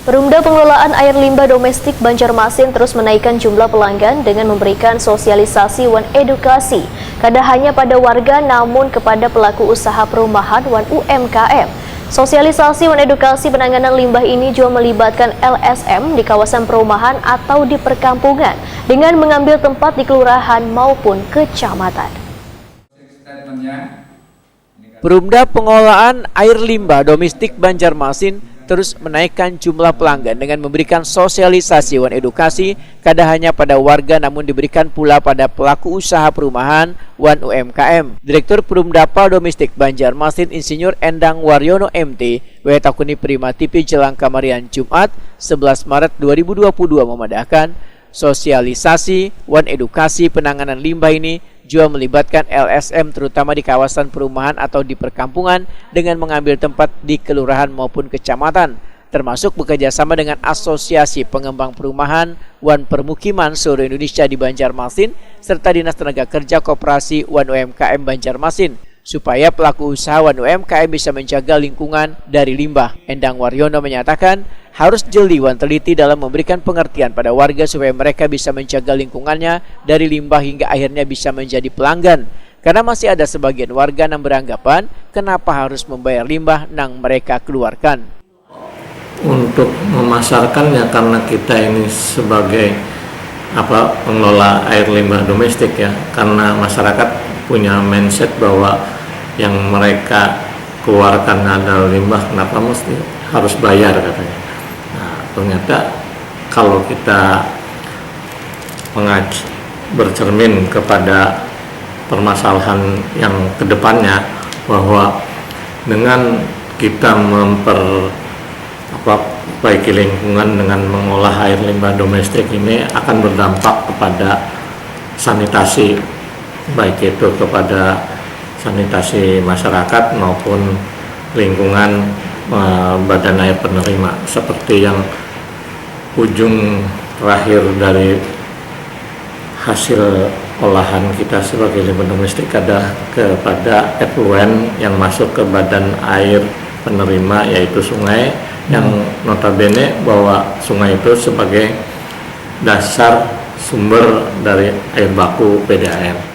Perumda Pengelolaan Air Limbah Domestik Banjarmasin terus menaikkan jumlah pelanggan dengan memberikan sosialisasi dan edukasi, kada hanya pada warga namun kepada pelaku usaha perumahan dan UMKM. Sosialisasi dan edukasi penanganan limbah ini juga melibatkan LSM di kawasan perumahan atau di perkampungan dengan mengambil tempat di kelurahan maupun kecamatan. Perumda Pengelolaan Air Limbah Domestik Banjarmasin terus menaikkan jumlah pelanggan dengan memberikan sosialisasi dan edukasi kada hanya pada warga namun diberikan pula pada pelaku usaha perumahan dan UMKM. Direktur Perumdapa Domestik Banjarmasin Insinyur Endang Waryono MT Wetakuni Prima TV Jelang Kamarian Jumat 11 Maret 2022 memadahkan sosialisasi dan edukasi penanganan limbah ini juga melibatkan LSM terutama di kawasan perumahan atau di perkampungan dengan mengambil tempat di kelurahan maupun kecamatan, termasuk bekerjasama dengan Asosiasi Pengembang Perumahan dan Permukiman seluruh Indonesia di Banjarmasin serta Dinas Tenaga Kerja Koperasi dan UMKM Banjarmasin supaya pelaku usaha dan UMKM bisa menjaga lingkungan dari limbah. Endang Waryono menyatakan harus jeli dan teliti dalam memberikan pengertian pada warga supaya mereka bisa menjaga lingkungannya dari limbah hingga akhirnya bisa menjadi pelanggan. Karena masih ada sebagian warga yang beranggapan kenapa harus membayar limbah yang mereka keluarkan. Untuk memasarkannya karena kita ini sebagai pengelola air limbah domestik ya, karena masyarakat punya mindset bahwa yang mereka keluarkan adalah limbah, kenapa mesti harus bayar katanya. Nah, ternyata kalau kita bercermin kepada permasalahan yang kedepannya bahwa dengan kita memperbaiki lingkungan dengan mengolah air limbah domestik ini akan berdampak kepada sanitasi, baik itu kepada sanitasi masyarakat maupun lingkungan badan air penerima, seperti yang ujung terakhir dari hasil olahan kita sebagai limbah domestik ada kepada effluent yang masuk ke badan air penerima yaitu sungai, yang notabene bahwa sungai itu sebagai dasar sumber dari air baku PDAM.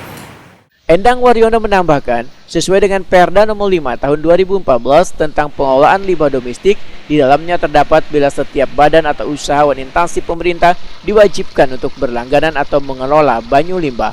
Endang Waryono menambahkan, sesuai dengan Perda Nomor 5 Tahun 2014 tentang pengelolaan limbah domestik, di dalamnya terdapat bila setiap badan atau usaha dan instansi pemerintah diwajibkan untuk berlangganan atau mengelola banyu limbah.